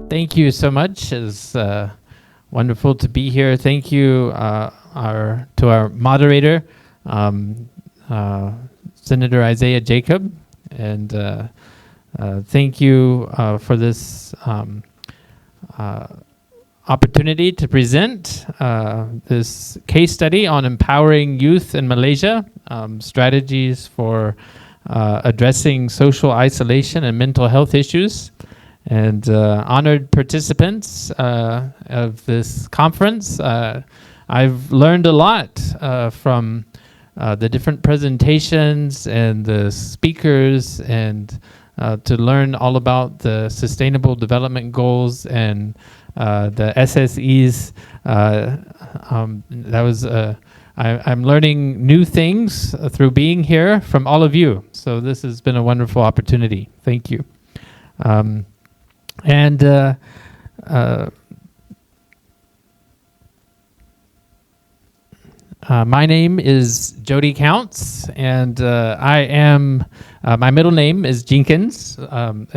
Thank you so much. It's wonderful to be here. Thank you to our moderator, Senator Isaiah Jacob, and thank you for this opportunity to present this case study on empowering youth in Malaysia, strategies for addressing social isolation and mental health issues. And honored participants of this conference, I've learned a lot from the different presentations and the speakers, and to learn all about the Sustainable Development Goals and the SSEs. I'm learning new things through being here from all of you. So this has been a wonderful opportunity. Thank you. My name is Jody Counts, and I am, my middle name is Jenkins, and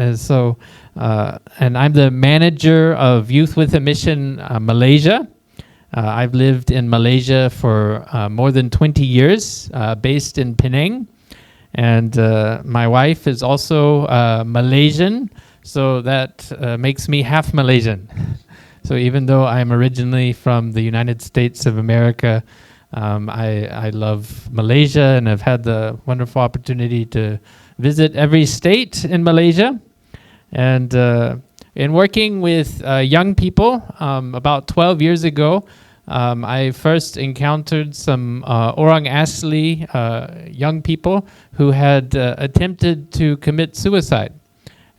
I'm the manager of Youth with a Mission Malaysia. I've lived in Malaysia for more than 20 years, based in Penang, and my wife is also Malaysian, so that makes me half Malaysian. So even though I'm originally from the United States of America, I love Malaysia, and I've had the wonderful opportunity to visit every state in Malaysia. And in working with young people, about 12 years ago, I first encountered some Orang Asli young people who had attempted to commit suicide.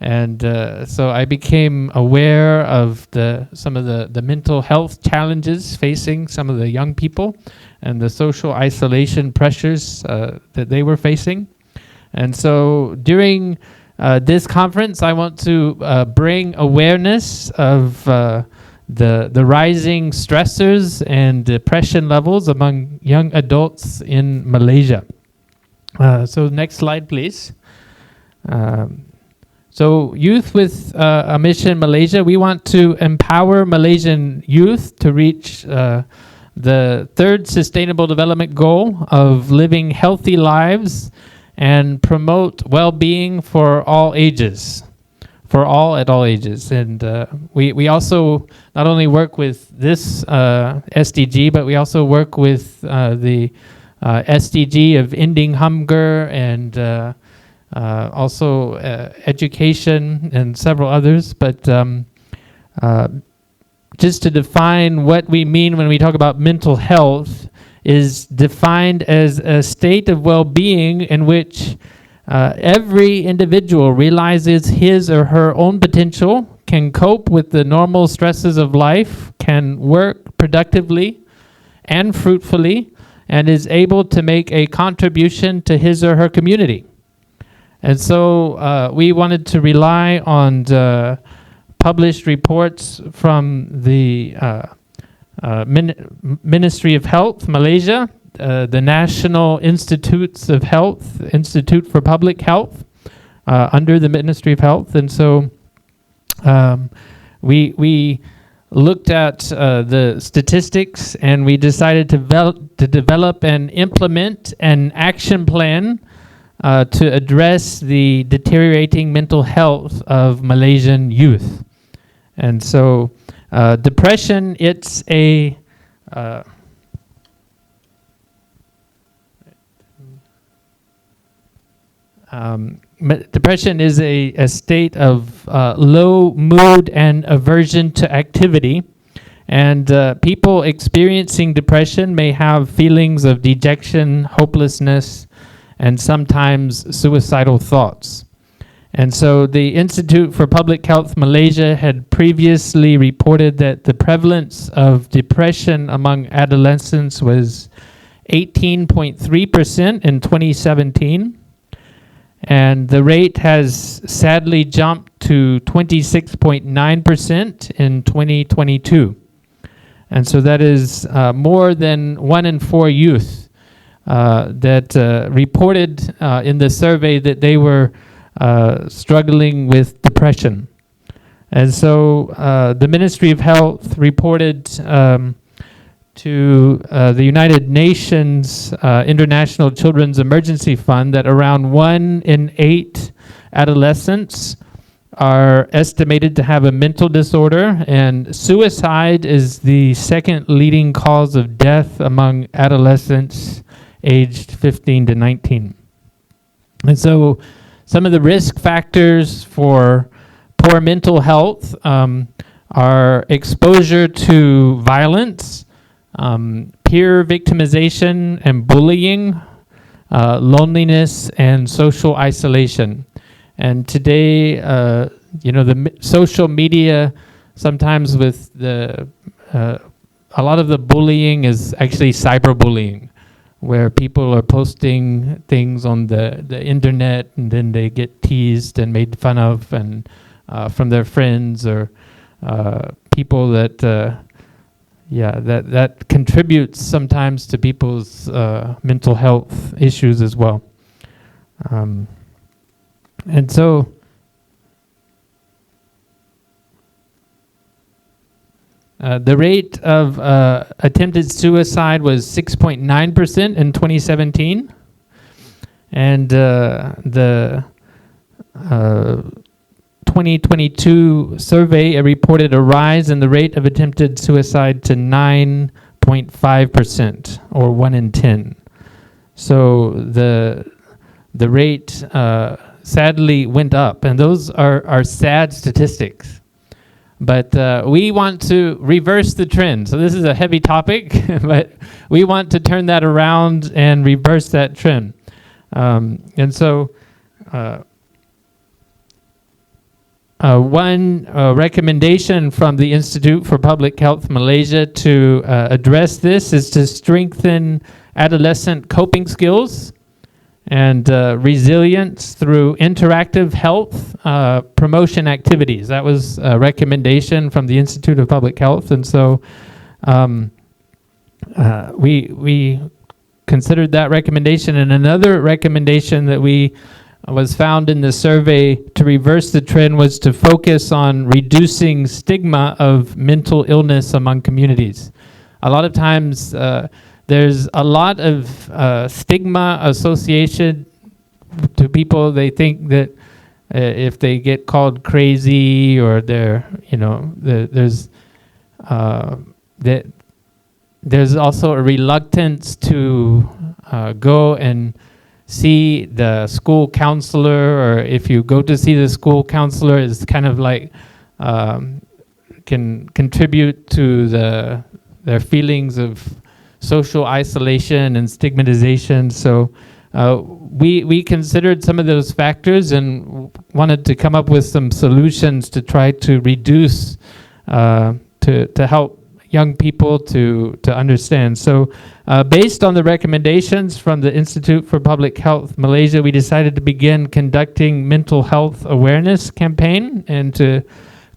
And so I became aware of some of the mental health challenges facing some of the young people and the social isolation pressures that they were facing. And so during this conference, I want to bring awareness of the rising stressors and depression levels among young adults in Malaysia. So next slide, please. So Youth with a Mission Malaysia, we want to empower Malaysian youth to reach the third Sustainable Development Goal of living healthy lives and promote well-being for all ages, for all at all ages. And we also not only work with this SDG, but we also work with the SDG of ending hunger and also education and several others. But just to define what we mean when we talk about mental health is defined as a state of well-being in which every individual realizes his or her own potential, can cope with the normal stresses of life, can work productively and fruitfully, and is able to make a contribution to his or her community. And so we wanted to rely on the published reports from the Ministry of Health, Malaysia, the National Institutes of Health, Institute for Public Health, under the Ministry of Health. And so we looked at the statistics, and we decided to develop and implement an action plan to address the deteriorating mental health of Malaysian youth. And so depression, it's a depression is a state of low mood and aversion to activity. And people experiencing depression may have feelings of dejection, hopelessness, and sometimes suicidal thoughts. And so the Institute for Public Health Malaysia had previously reported that the prevalence of depression among adolescents was 18.3% in 2017. And the rate has sadly jumped to 26.9% in 2022. And so that is more than 1 in 4 youth that reported in the survey that they were struggling with depression. And so the Ministry of Health reported to the United Nations International Children's Emergency Fund that around 1 in 8 adolescents are estimated to have a mental disorder, and suicide is the second leading cause of death among adolescents aged 15 to 19. And so some of the risk factors for poor mental health are exposure to violence, peer victimization and bullying, loneliness, and social isolation. And today, the social media, sometimes with a lot of the bullying is actually cyberbullying, where people are posting things on the internet and then they get teased and made fun of and from their friends or people that that contributes sometimes to people's mental health issues as well. And so the rate of attempted suicide was 6.9% in 2017. And the 2022 survey reported a rise in the rate of attempted suicide to 9.5%, or 1 in 10. So the rate sadly went up, and those are sad statistics. But we want to reverse the trend. So this is a heavy topic, but we want to turn that around and reverse that trend. And so one recommendation from the Institute for Public Health Malaysia to address this is to strengthen adolescent coping skills and resilience through interactive health promotion activities. That was a recommendation from the Institute of Public Health, and so we considered that recommendation. And another recommendation that was found in the survey to reverse the trend was to focus on reducing stigma of mental illness among communities. A lot of times there's a lot of stigma associated to people. They think that if they get called crazy or there's also a reluctance to go and see the school counselor, or if you go to see the school counselor, it's kind of like can contribute to their feelings of social isolation and stigmatization. So we considered some of those factors and wanted to come up with some solutions to try to reduce, to help young people to understand. So based on the recommendations from the Institute for Public Health Malaysia, we decided to begin conducting mental health awareness campaign and to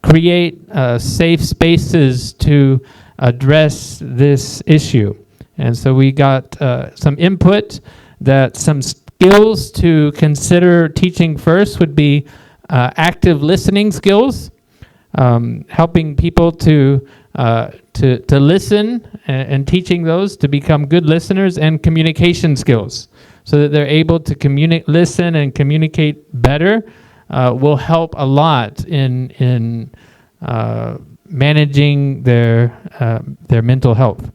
create safe spaces to address this issue. And so we got some input that some skills to consider teaching first would be active listening skills, helping people to listen and teaching those to become good listeners, and communication skills so that they're able to listen and communicate better will help a lot in managing their mental health.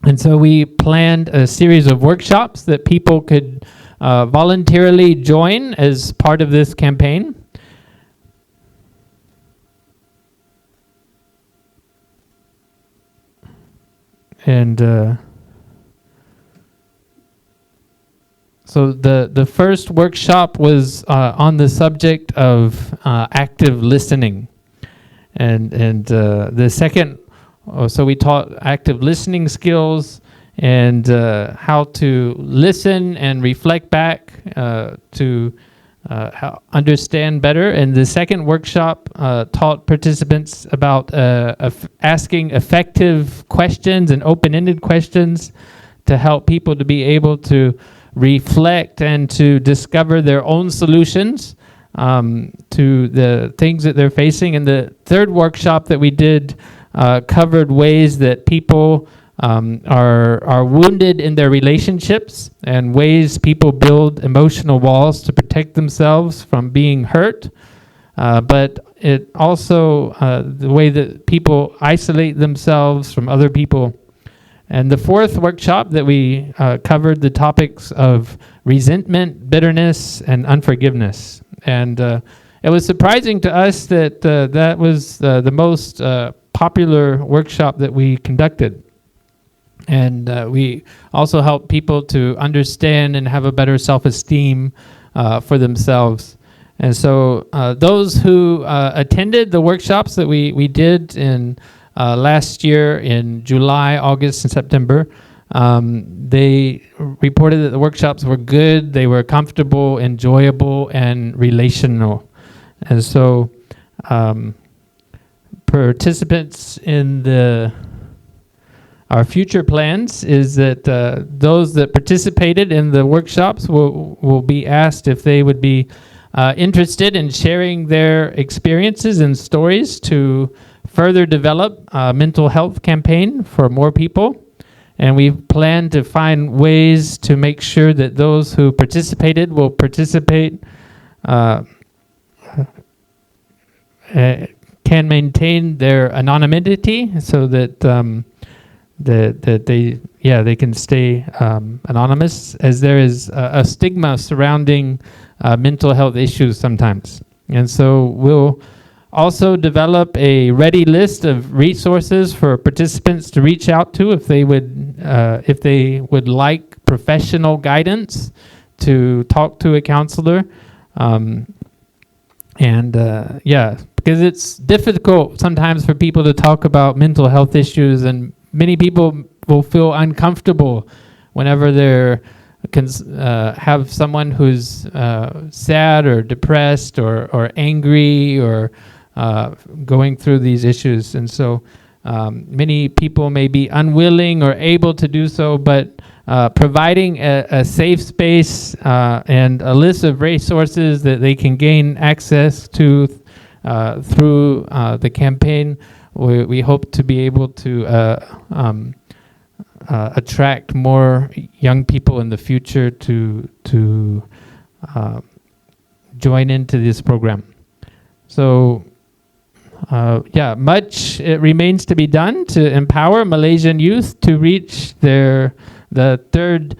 And so we planned a series of workshops that people could voluntarily join as part of this campaign. And so the first workshop was on the subject of active listening. And the second, so we taught active listening skills and how to listen and reflect back to understand better. And the second workshop taught participants about asking effective questions and open-ended questions to help people to be able to reflect and to discover their own solutions to the things that they're facing. And the third workshop that we did covered ways that people are wounded in their relationships and ways people build emotional walls to protect themselves from being hurt. But it also the way that people isolate themselves from other people. And the fourth workshop that we covered the topics of resentment, bitterness, and unforgiveness. And it was surprising to us that that was the most popular workshop that we conducted. And we also help people to understand and have a better self-esteem for themselves. And so those who attended the workshops that we did in last year in July, August, and September, they reported that the workshops were good, they were comfortable, enjoyable, and relational. And so participants in our future plans is that those that participated in the workshops will be asked if they would be interested in sharing their experiences and stories to further develop a mental health campaign for more people. And we plan to find ways to make sure that those who participated will participate, can maintain their anonymity so that they can stay anonymous, as there is a stigma surrounding mental health issues sometimes. And so we'll also develop a ready list of resources for participants to reach out to if they would like professional guidance to talk to a counselor. Because it's difficult sometimes for people to talk about mental health issues, and many people will feel uncomfortable whenever they're have someone who's sad or depressed or angry or going through these issues. And so many people may be unwilling or able to do so, but providing a safe space and a list of resources that they can gain access to through the campaign, we hope to be able to attract more young people in the future to join into this program. So much remains to be done to empower Malaysian youth to reach the third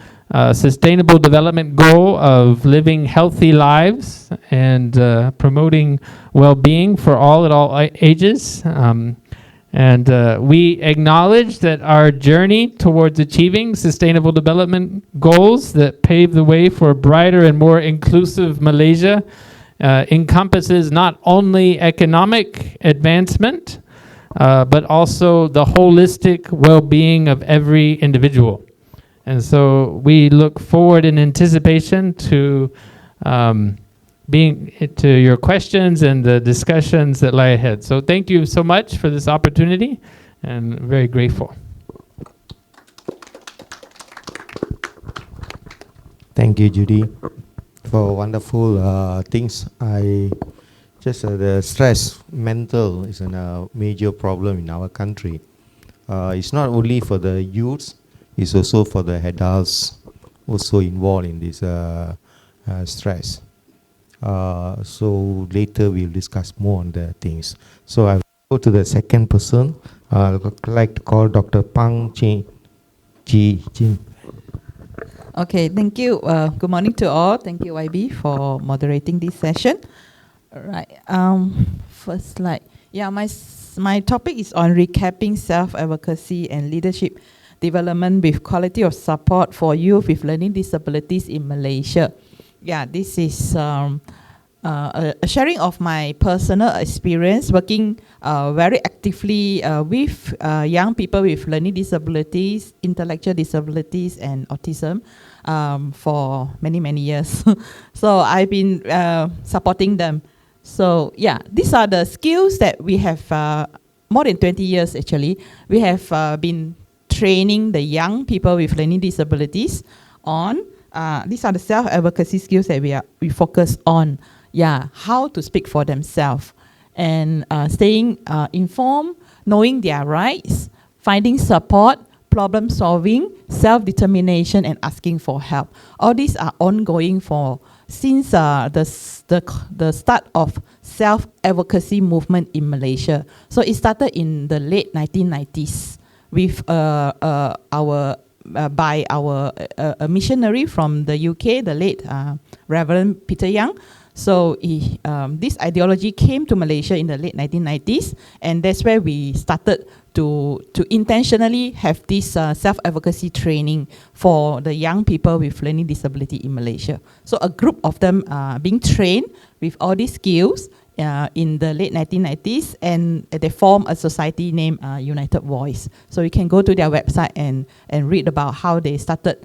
sustainable development goal of living healthy lives and promoting well-being for all at all ages. And we acknowledge that our journey towards achieving sustainable development goals that pave the way for a brighter and more inclusive Malaysia encompasses not only economic advancement, but also the holistic well-being of every individual. And so we look forward in anticipation to to your questions and the discussions that lie ahead. So thank you so much for this opportunity, and very grateful. Thank you, Judy, for wonderful things. The stress, mental, is a major problem in our country. It's not only for the youths, it's also for the adults also involved in this stress. So later we'll discuss more on the things. So I will go to the second person. I would like to call Dr. Pang Ji Jin. Okay, thank you. Good morning to all. Thank you, YB, for moderating this session. All right. First slide. Yeah, my topic is on recapping self-advocacy and leadership development with quality of support for youth with learning disabilities in Malaysia. Yeah, this is a sharing of my personal experience working very actively with young people with learning disabilities, intellectual disabilities, and autism for many, many years. So I've been supporting them. So yeah, these are the skills that we have more than 20 years actually. We have been training the young people with learning disabilities on. These are the self-advocacy skills that we focus on. how to speak for themselves, and staying informed, knowing their rights, finding support, problem solving, self-determination, and asking for help. All these are ongoing since the start of self-advocacy movement in Malaysia. So it started in the late 1990s with by a missionary from the UK, the late Reverend Peter Young. So this ideology came to Malaysia in the late 1990s, and that's where we started to intentionally have this self-advocacy training for the young people with learning disability in Malaysia. So a group of them being trained with all these skills in the late 1990s, and they formed a society named United Voice. So you can go to their website and read about how they started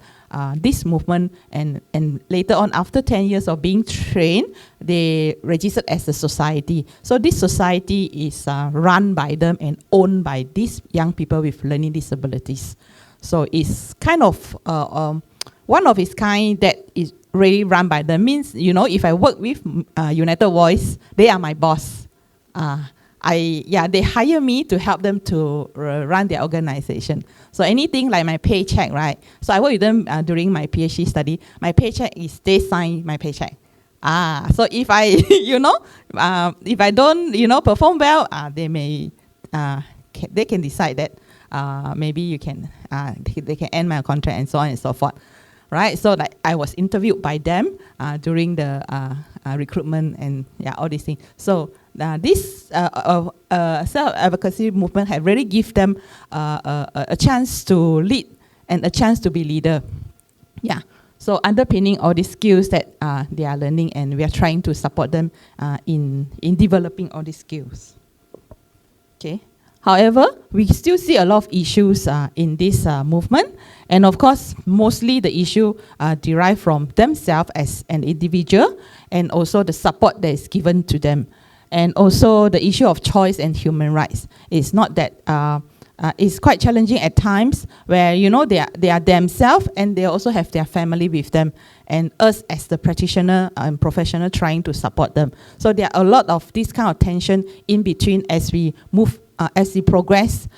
this movement, and later on, after 10 years of being trained, they registered as a society. So this society is run by them and owned by these young people with learning disabilities. So it's kind of one of its kind that is really run by them. Means, if I work with United Voice, they are my boss. They hire me to help them to run their organization. So anything like my paycheck, right? So I work with them during my PhD study. My paycheck is, they sign my paycheck. So if I, if I don't, perform well, they can decide that maybe you can, they can end my contract and so on and so forth. Right, so like I was interviewed by them during the recruitment and all these things. So this self-advocacy movement had really given them a chance to lead and a chance to be leader. So underpinning all these skills that they are learning, and we are trying to support them in developing all these skills. Okay. However, we still see a lot of issues in this movement. And of course, mostly the issue derived from themselves as an individual, and also the support that is given to them. And also the issue of choice and human rights. It's not that, it's quite challenging at times where, they are themselves, and they also have their family with them, and us as the practitioner and professional trying to support them. So there are a lot of this kind of tension in between as we move, as we progress,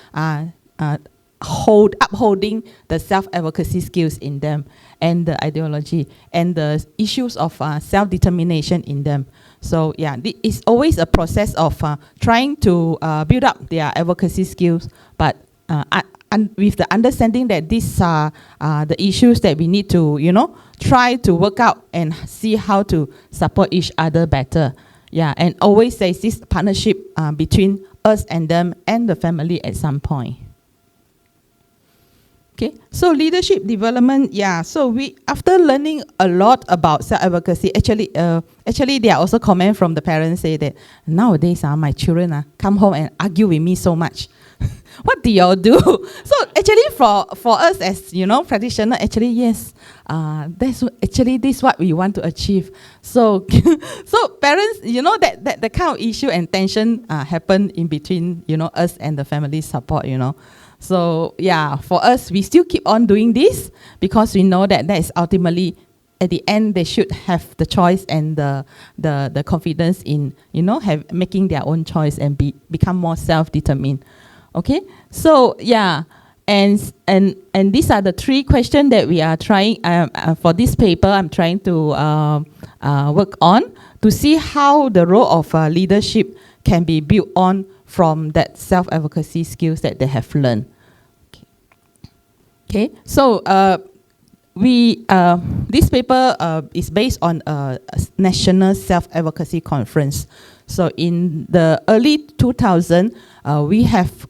upholding the self-advocacy skills in them, and the ideology, and the issues of self-determination in them. So it's always a process of trying to build up their advocacy skills, but with the understanding that these are the issues that we need to, try to work out and see how to support each other better. And always there's this partnership between us and them and the family at some point. Okay, so leadership development, so we, after learning a lot about self-advocacy, actually there are also comments from the parents say that nowadays my children come home and argue with me so much. What do y'all do? So actually for us as, practitioner, actually yes, that's actually this is what we want to achieve. So so parents, that the kind of issue and tension happen in between, us and the family support, So for us, we still keep on doing this because we know that is ultimately, at the end, they should have the choice and the confidence in, making their own choice and become more self-determined. Okay, so and these are the 3 questions that we are trying for this paper. I'm trying to work on to see how the role of leadership can be built on from that self-advocacy skills that they have learned. Okay, so this paper is based on a national self-advocacy conference. So in the early 2000s, we have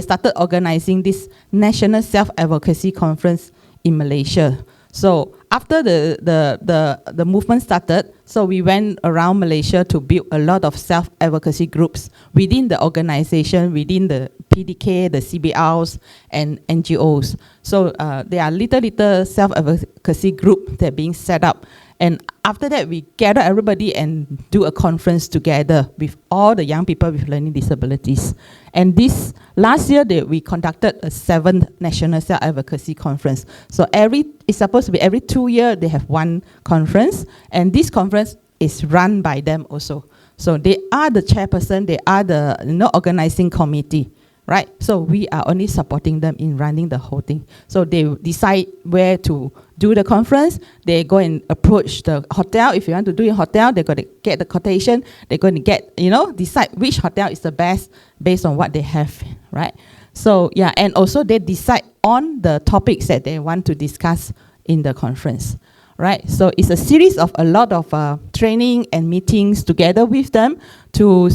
started organizing this national self-advocacy conference in Malaysia. So after the movement started, so we went around Malaysia to build a lot of self-advocacy groups within the organization, within the PDK, the CBRs, and NGOs. So there are little self-advocacy group that are being set up. And after that, we gather everybody and do a conference together with all the young people with learning disabilities. And this last year, we conducted a 7th National Self-Advocacy Conference. So it's supposed to be every 2 years, they have one conference. And this conference is run by them also. So they are the chairperson, they are the organizing committee, right? So we are only supporting them in running the whole thing. So they decide where to do the conference. They go and approach the hotel. If you want to do in hotel, they're going to get the quotation. They're going to get, decide which hotel is the best based on what they have, right? So yeah, and also they decide on the topics that they want to discuss in the conference. Right, so it's a series of a lot of training and meetings together with them to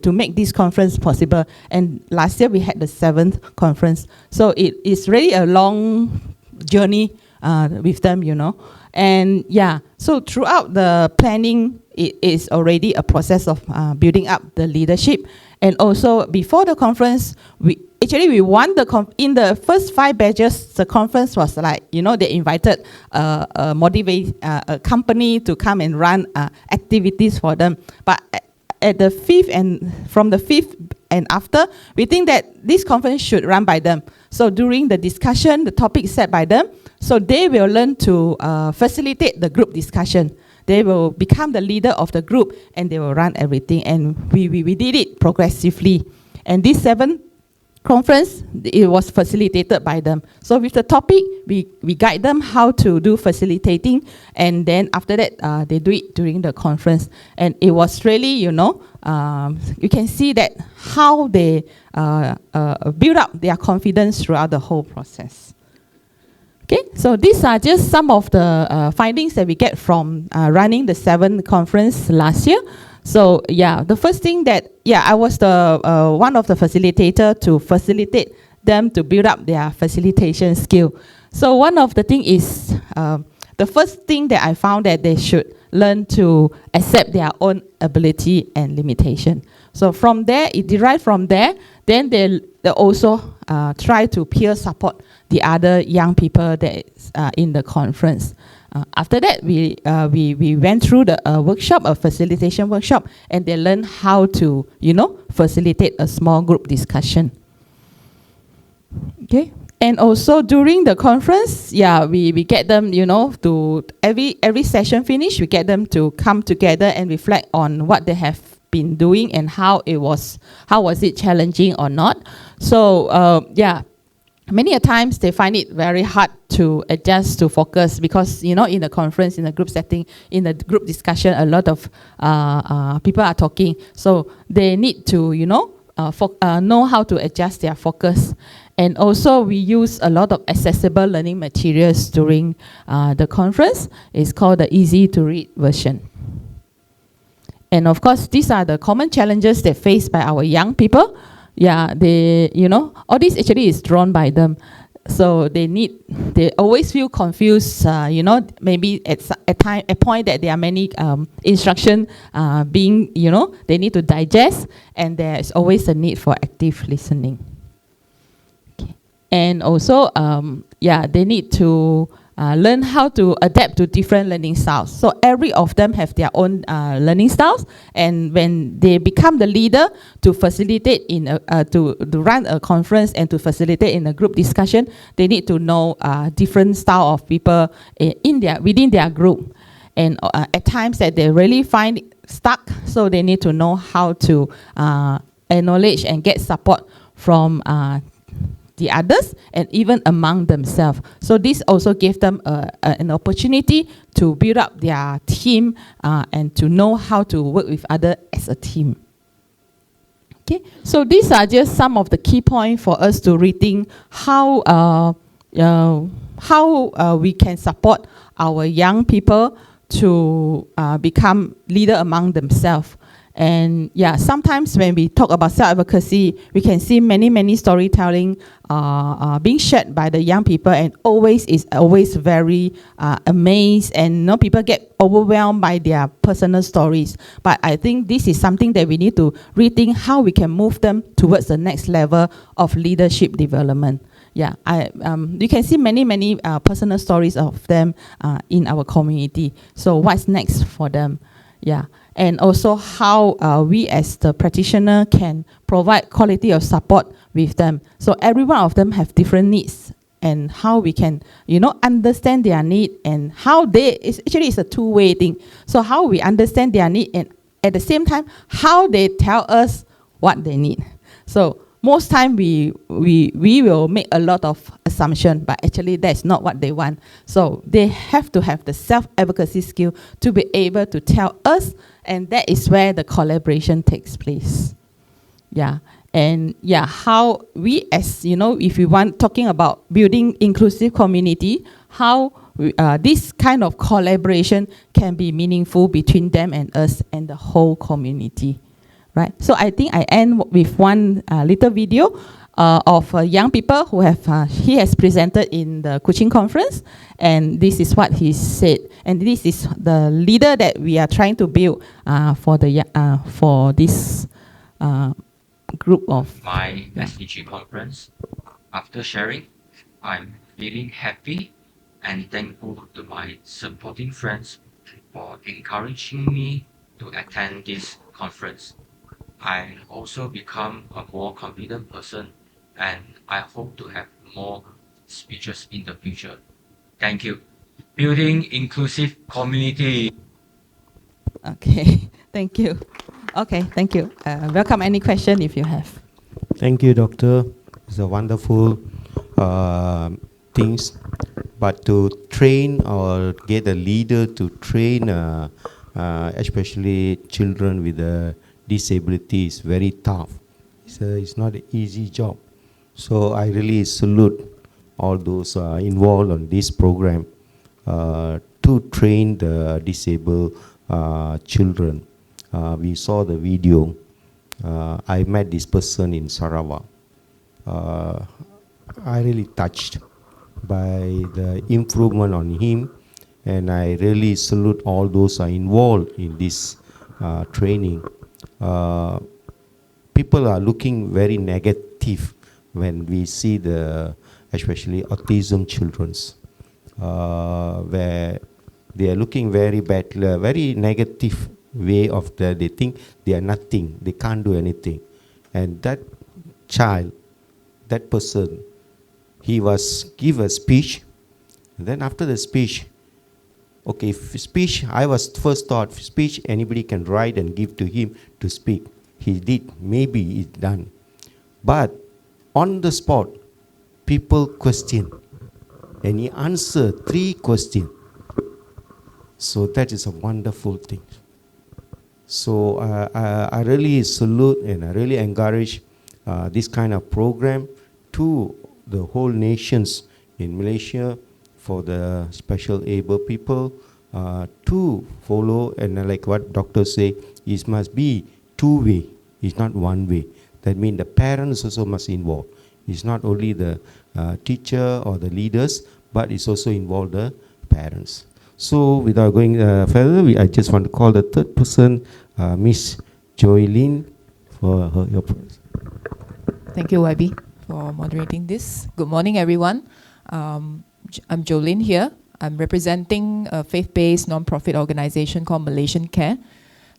make this conference possible. And last year we had the 7th conference, so it is really a long journey with them, And yeah, so throughout the planning, it is already a process of building up the leadership. And also before the conference, we won in the first 5 batches. The conference was like, they invited a company to come and run activities for them. But at the 5th and from the 5th and after, we think that this conference should run by them. So during the discussion, the topic is set by them. So they will learn to facilitate the group discussion. They will become the leader of the group and they will run everything. And we did it progressively. And this 7th conference, it was facilitated by them. So with the topic, we guide them how to do facilitating. And then after that, they do it during the conference. And it was really, you can see that how they build up their confidence throughout the whole process. Okay, so these are just some of the findings that we get from running the 7th conference last year. So yeah, the first thing that, I was the one of the facilitator to facilitate them to build up their facilitation skill. So one of the thing is, the first thing that I found that they should learn to accept their own ability and limitation. So from there, it derived from there, then they also try to peer support the other young people that is in the conference. After that, we went through the workshop, a facilitation workshop, and they learned how to, facilitate a small group discussion. Okay, and also during the conference, we get them, to every session finish, we get them to come together and reflect on what they have been doing and how was it challenging or not. So many a times they find it very hard to adjust to focus because, in the conference, in the group setting, in the group discussion, a lot of people are talking. So they need to, know how to adjust their focus. And also we use a lot of accessible learning materials during the conference. It's called the easy to read version. And of course, these are the common challenges that faced by our young people. Yeah, they, all this actually is drawn by them. So they always feel confused, maybe at a point that there are many instruction being, they need to digest, and there is always a need for active listening. Okay. And also, they need to learn how to adapt to different learning styles. So every of them have their own learning styles, and when they become the leader to facilitate to run a conference and to facilitate in a group discussion, they need to know different style of people within their group. And at times that they really find stuck, so they need to know how to acknowledge and get support from the others, and even among themselves. So this also gave them an opportunity to build up their team and to know how to work with others as a team. Okay, so these are just some of the key points for us to rethink how we can support our young people to become leader among themselves. And sometimes when we talk about self-advocacy, we can see many storytelling being shared by the young people, and always very amazed, and people get overwhelmed by their personal stories. But I think this is something that we need to rethink how we can move them towards the next level of leadership development. You can see many personal stories of them in our community. So what's next for them? And also how we as the practitioner can provide quality of support with them. So every one of them have different needs and how we can, understand their need, and how it's a two-way thing. So how we understand their need, and at the same time, how they tell us what they need. So most time we will make a lot of assumption, but actually that's not what they want. So they have to have the self-advocacy skill to be able to tell us, and that is where the collaboration takes place. Yeah. And yeah, how we, as if we want talking about building inclusive community, how this kind of collaboration can be meaningful between them and us and the whole community, right? So I think I end with one little video of young people who he has presented in the Kuching conference, and this is what he said. And this is the leader that we are trying to build for this group of MySDG conference. After sharing, I'm feeling happy and thankful to my supporting friends for encouraging me to attend this conference. I also become a more confident person, and I hope to have more speeches in the future. Thank you. Building inclusive community. Okay, thank you. Okay, thank you. Welcome any question if you have. Thank you, Doctor. It's a wonderful things. But to train or get a leader to train, especially children with disability, is very tough. It's not an easy job. So I really salute all those involved on this program to train the disabled children. We saw the video. I met this person in Sarawak. I really touched by the improvement on him, and I really salute all those who are involved in this training. People are looking very negative when we see especially autism children's, where they are looking very bad, very negative way of they think they are nothing, they can't do anything. And that child, that person, he was give a speech, and then after the speech, okay, speech, I was first thought, speech anybody can write and give to him to speak. He did, maybe it's done. But on the spot, people question, and he answered 3 questions. So that is a wonderful thing. So I really salute and I really encourage this kind of program to the whole nations in Malaysia for the special able people to follow, and like what doctors say, it must be 2-way, it's not 1-way. That means the parents also must involve. It's not only the teacher or the leaders, but it's also involve the parents. So without going further, I just want to call the third person, Miss Joylene, for your praise. Thank you, YB, for moderating this. Good morning, everyone. I'm Jolene here. I'm representing a faith-based non-profit organization called Malaysian Care.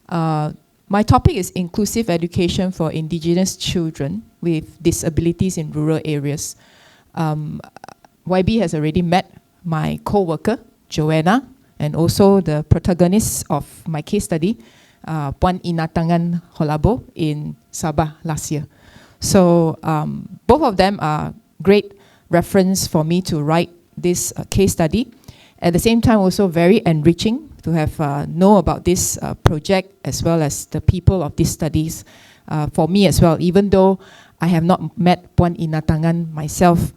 My topic is inclusive education for indigenous children with disabilities in rural areas. YB has already met my co-worker, Joanna, and also the protagonist of my case study, Puan Inatangan Holabo in Sabah last year. So both of them are great reference for me to write this case study. At the same time, also very enriching to have know about this project as well as the people of these studies for me as well, even though I have not met Puan Inatangan myself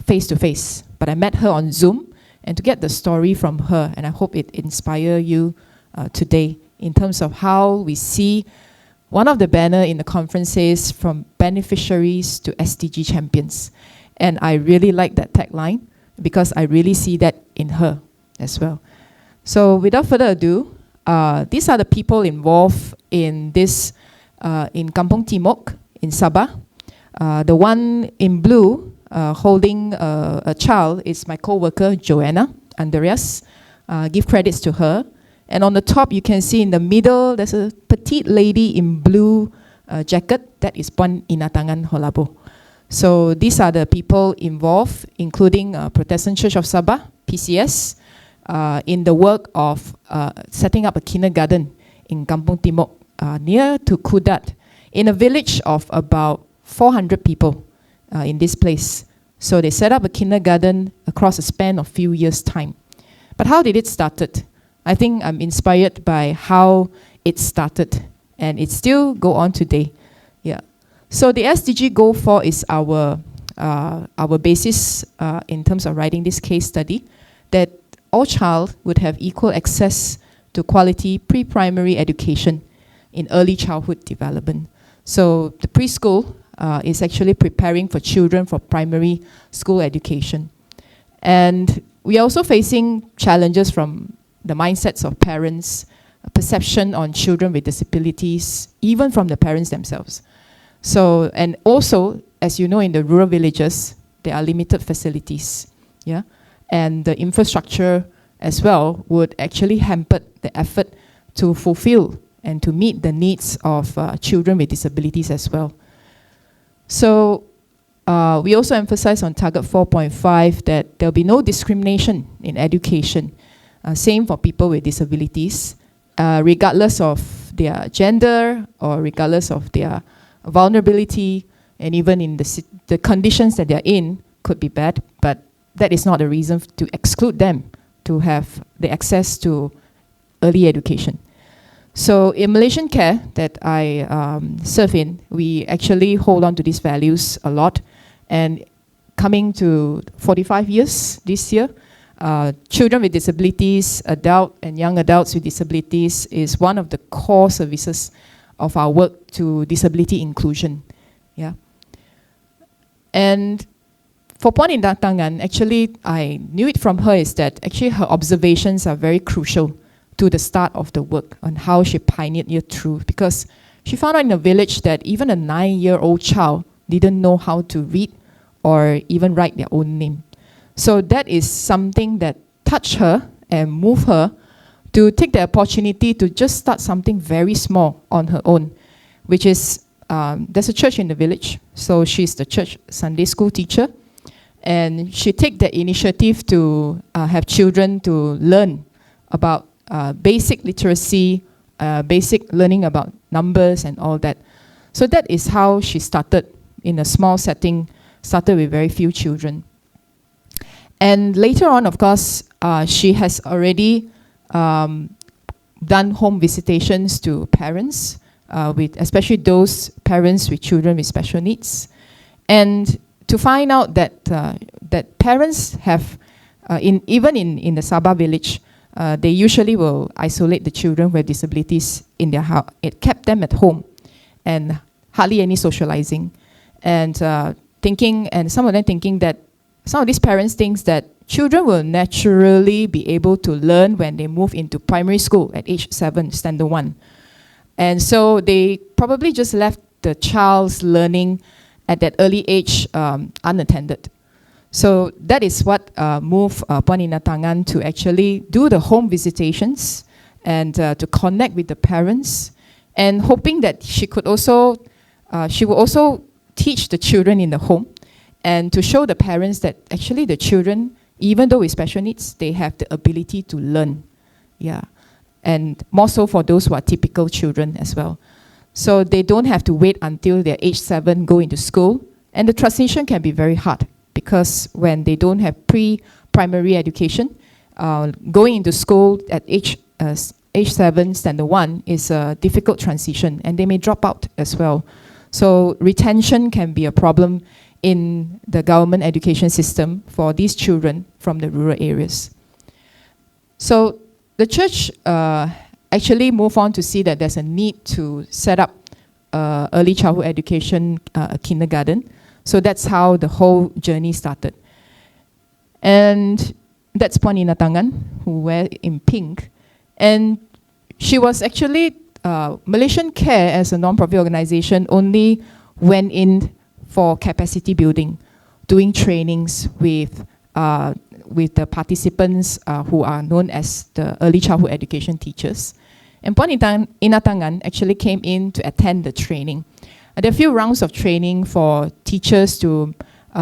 face to face, but I met her on Zoom, and to get the story from her, and I hope it inspire you today in terms of how we see one of the banner in the conference says from beneficiaries to SDG champions. And I really like that tagline because I really see that in her as well. So without further ado, these are the people involved in this in Kampung Timok in Sabah. The one in blue holding a child is my co-worker Joanna Andreas. Give credits to her. And on the top, you can see in the middle, there's a petite lady in blue jacket. That is Puan Inatangan Holabo. So these are the people involved, including Protestant Church of Sabah, PCS, in the work of setting up a kindergarten in Kampung Timok, near to Kudat, in a village of about 400 people in this place. So they set up a kindergarten across a span of few years' time. But how did it started? I think I'm inspired by how it started, and it still go on today. Yeah. So the SDG Goal 4 is our basis in terms of writing this case study, that all child would have equal access to quality pre-primary education in early childhood development. So the preschool is actually preparing for children for primary school education. And we are also facing challenges from the mindsets of parents, perception on children with disabilities, even from the parents themselves. So, and also, as you know, in the rural villages, there are limited facilities, yeah? And the infrastructure as well would actually hamper the effort to fulfill and to meet the needs of children with disabilities as well. So we also emphasize on target 4.5 that there'll be no discrimination in education. Same for people with disabilities, regardless of their gender or regardless of their vulnerability, and even in the conditions that they're in could be bad, but that is not a reason to exclude them to have the access to early education. So in Malaysian Care that I serve in, we actually hold on to these values a lot. And coming to 45 years this year, children with disabilities, adult and young adults with disabilities is one of the core services of our work to disability inclusion. Yeah. And for Puan Indah Tangan, actually, I knew it from her, is that actually her observations are very crucial to the start of the work on how she pioneered through, because she found out in a village that even a 9-year-old child didn't know how to read or even write their own name. So that is something that touched her and moved her to take the opportunity to just start something very small on her own, which is, there's a church in the village, so she's the church Sunday school teacher, and she take the initiative to have children to learn about basic literacy, basic learning about numbers and all that. So that is how she started in a small setting, started with very few children. And later on, of course, she has already done home visitations to parents, with especially those parents with children with special needs. And to find out that, that parents have, even in the Sabah village, they usually will isolate the children with disabilities in their house. It kept them at home and hardly any socializing. And thinking, and some of them thinking that, some of these parents think that children will naturally be able to learn when they move into primary school at age 7, standard 1. And so they probably just left the child's learning at that early age unattended. So that is what moved Puan Indah Tangan to actually do the home visitations and to connect with the parents, and hoping that she could also, she will also teach the children in the home, and to show the parents that actually the children, even though with special needs, they have the ability to learn. Yeah. And more so for those who are typical children as well. So they don't have to wait until they're age 7, go into school. And the transition can be very hard, because when they don't have pre-primary education, going into school at age 7, standard 1 is a difficult transition, and they may drop out as well. So retention can be a problem in the government education system for these children from the rural areas. So the church actually moved on to see that there's a need to set up early childhood education kindergarten. So that's how the whole journey started. And that's Puan Indah Tangan, who wear in pink. And she was actually, Malaysian Care as a non-profit organization only went in for capacity building, doing trainings with the participants who are known as the early childhood education teachers. And Puan Indah Tangan actually came in to attend the training. There are a few rounds of training for teachers to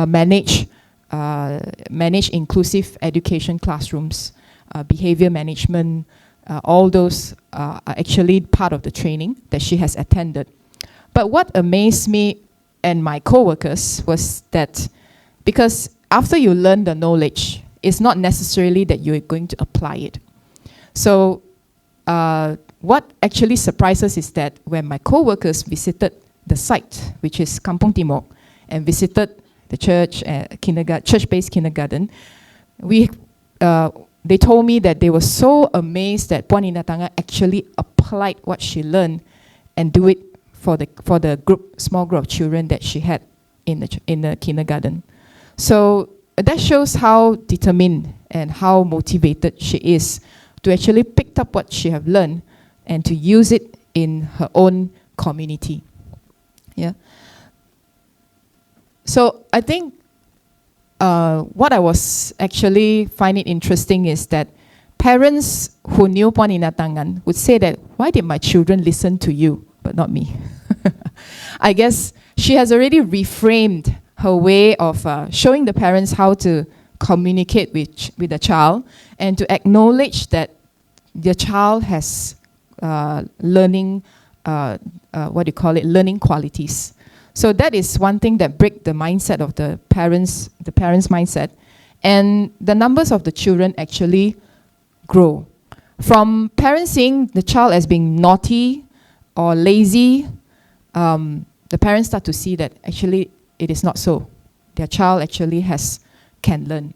manage inclusive education classrooms, behavior management. All those are actually part of the training that she has attended. But what amazed me and my co-workers was that because after you learn the knowledge, it's not necessarily that you're going to apply it. So what actually surprises is that when my co-workers visited the site, which is Kampung Timok, and visited the church, church-based kindergarten, they told me that they were so amazed that Puan Inatanga actually applied what she learned and do it for the small group of children that she had in the kindergarten. So that shows how determined and how motivated she is to actually pick up what she have learned and to use it in her own community. Yeah. So I think what I was actually finding interesting is that parents who knew Puan Inatangan would say that, why did my children listen to you, but not me? I guess she has already reframed her way of showing the parents how to communicate with the child and to acknowledge that the child has learning, learning qualities. So that is one thing that breaks the mindset of the parents' mindset. And the numbers of the children actually grow. From parents seeing the child as being naughty or lazy, the parents start to see that actually it is not so. Their child actually can learn.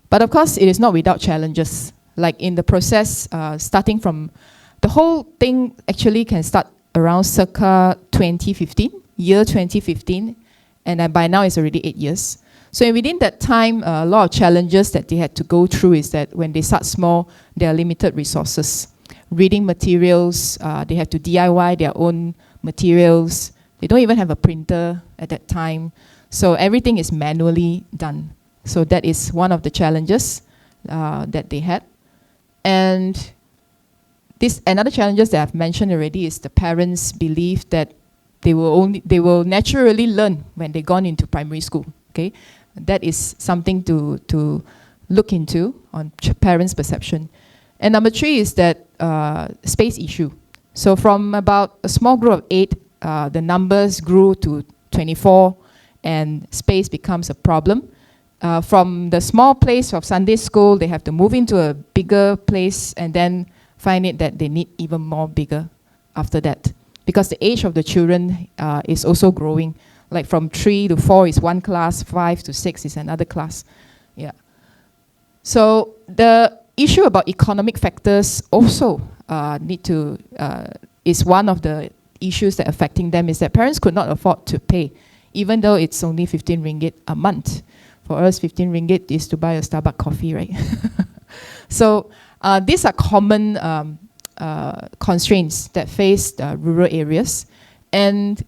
But of course, it is not without challenges. Like in the process, starting from the whole thing actually can start around circa 2015, year 2015, and by now it's already 8 years. So within that time, a lot of challenges that they had to go through is that when they start small, there are limited resources. Reading materials, they have to DIY their own materials. They don't even have a printer at that time. So everything is manually done. So that is one of the challenges that they had. And another challenges that I've mentioned already is the parents' belief that they will naturally learn when they've gone into primary school. Okay, that is something to look into on parents' perception. And number 3 is that space issue. So from about a small group of 8, the numbers grew to 24, and space becomes a problem. From the small place of Sunday school, they have to move into a bigger place and then find it that they need even more bigger after that. Because the age of the children is also growing. Like from 3 to 4 is one class, 5 to 6 is another class. Yeah. So the issue about economic factors also is one of the issues that affecting them, is that parents could not afford to pay, even though it's only 15 ringgit a month. For us, 15 ringgit is to buy a Starbucks coffee, right? So these are common constraints that face rural areas. And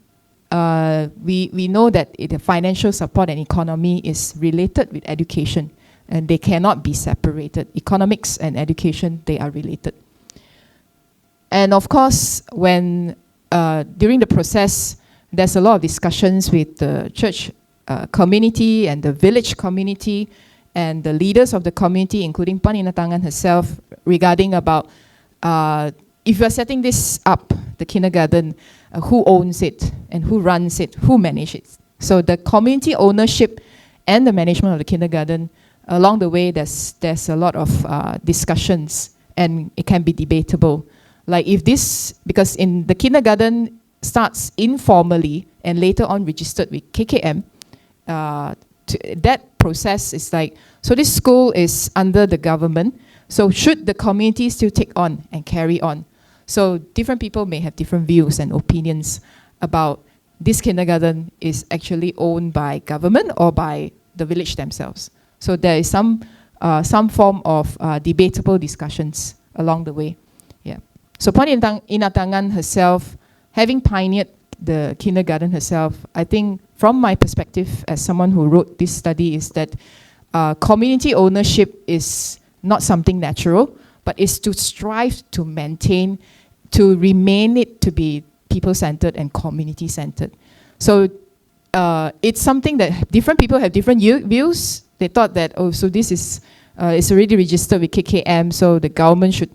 we know that the financial support and economy is related with education, and they cannot be separated. Economics and education, they are related. And of course, when during the process, there's a lot of discussions with the church community and the village community and the leaders of the community, including Puan Inatangan herself, regarding about if you're setting this up, the kindergarten, who owns it and who runs it, who manages it. So the community ownership and the management of the kindergarten, along the way, there's a lot of discussions, and it can be debatable. Like if this, because in the kindergarten starts informally and later on registered with KKM, that process is like, so this school is under the government, so should the community still take on and carry on? So different people may have different views and opinions about this kindergarten is actually owned by government or by the village themselves. So there is some form of debatable discussions along the way. Yeah. So Puan Inatangan herself, having pioneered the kindergarten herself, I think from my perspective as someone who wrote this study is that community ownership is not something natural, but is to strive to maintain, to remain it to be people-centered and community-centered. So it's something that different people have different views. They thought that, oh, so this is, it's already registered with KKM, so the government should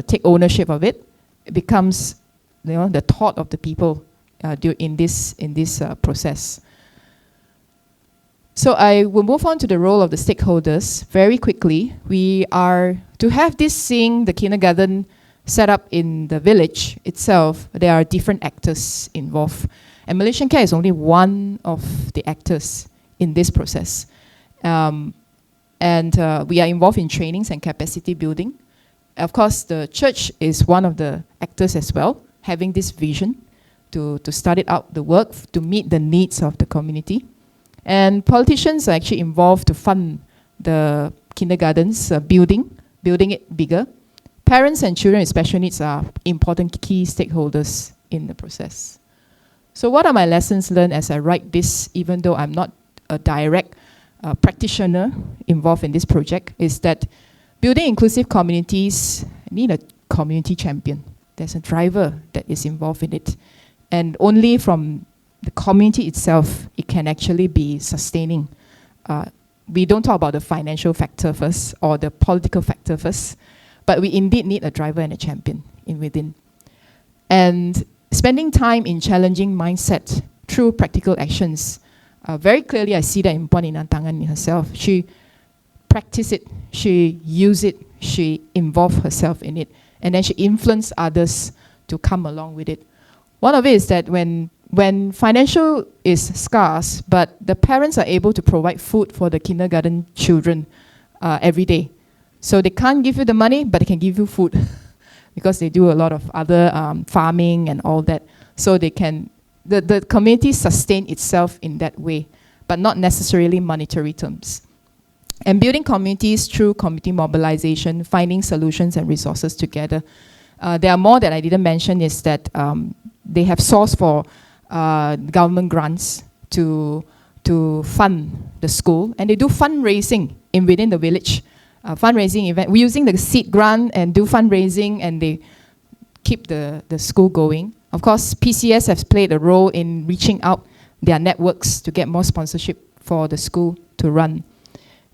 take ownership of it. It becomes, the thought of the people in this process. So I will move on to the role of the stakeholders very quickly. We are, to have this seeing the kindergarten set up in the village itself, there are different actors involved. And Malaysian Care is only one of the actors in this process. We are involved in trainings and capacity building. Of course, the church is one of the actors as well, having this vision to start it out, the work to meet the needs of the community. And politicians are actually involved to fund the kindergartens, building it bigger. Parents and children with special needs are important key stakeholders in the process. So what are my lessons learned as I write this, even though I'm not a direct practitioner involved in this project, is that building inclusive communities need a community champion. There's a driver that is involved in it. And only from the community itself, it can actually be sustaining. We don't talk about the financial factor first or the political factor first, but we indeed need a driver and a champion within. And spending time in challenging mindset through practical actions. Very clearly, I see that in Puan Inantangan in herself. She practiced it, she used it, she involved herself in it, and then she influenced others to come along with it. One of it is that when financial is scarce, but the parents are able to provide food for the kindergarten children every day. So they can't give you the money, but they can give you food because they do a lot of other farming and all that. So they can, the community sustain itself in that way, but not necessarily monetary terms. And building communities through community mobilization, finding solutions and resources together. There are more that I didn't mention is that they have sourced for government grants to fund the school, and they do fundraising within the village. Fundraising event, we're using the seed grant and do fundraising, and they keep the school going. Of course, PCS has played a role in reaching out their networks to get more sponsorship for the school to run.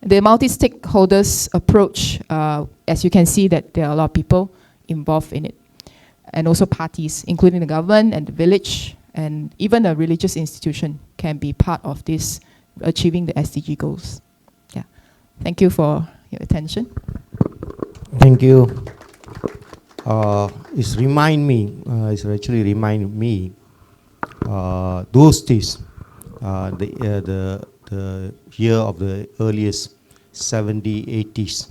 The multi-stakeholders approach, as you can see that there are a lot of people involved in it, and also parties, including the government and the village, and even a religious institution can be part of this, achieving the SDG goals. Yeah, thank you for your attention. Thank you. It's actually remind me those days, the year of the earliest 70s, 80s.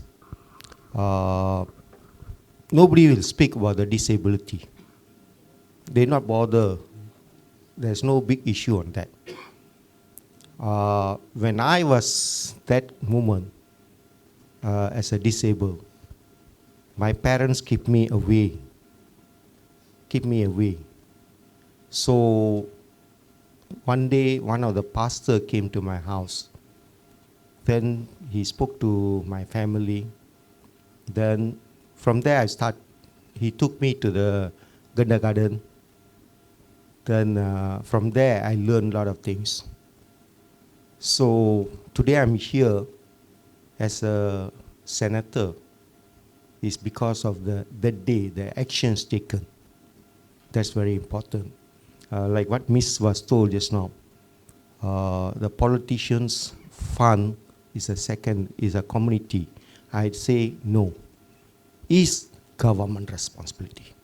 Nobody will speak about the disability. They not bother. There's no big issue on that. When I was that moment as a disabled, my parents keep me away. So one day, one of the pastor came to my house. Then he spoke to my family. Then from there he took me to the kindergarten. Then from there I learned a lot of things. So today I'm here as a senator. It's because of the day, the actions taken. That's very important. Like what Miss was told just now, the politicians' fund is a community. I'd say no. It's government responsibility.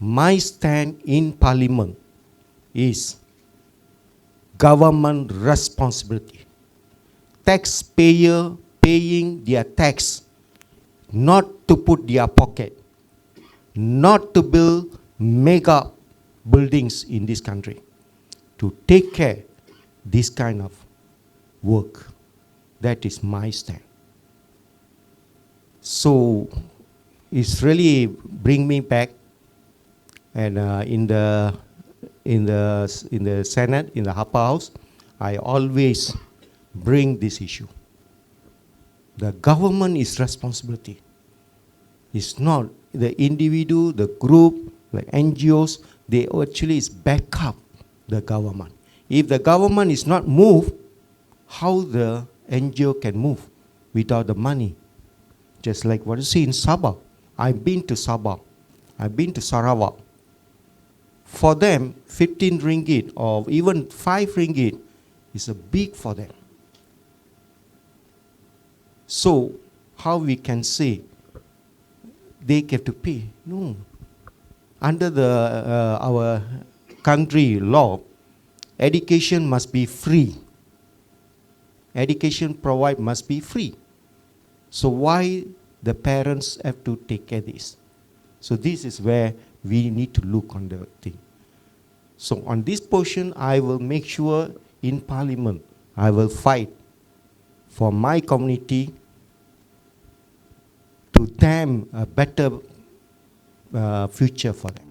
My stand in parliament is government responsibility. Taxpayer paying their tax, not to put their pocket, not to build mega buildings in this country, to take care this kind of work. That is my stand. So it's really bring me back, and in the Senate, in the upper house, I always bring this issue. The government is responsibility. It's not the individual, the group, like NGOs, they actually is back up the government. If the government is not moved, how the NGO can move without the money? Just like what you see in Sabah. I've been to Sabah. I've been to Sarawak. For them, 15 ringgit or even 5 ringgit is a big for them. So, how we can say they have to pay? No. Under the our country law, education must be free. Education provide must be free. So why the parents have to take care of this? So this is where we need to look on the thing. So on this portion, I will make sure in Parliament, I will fight for my community to them a better future for them.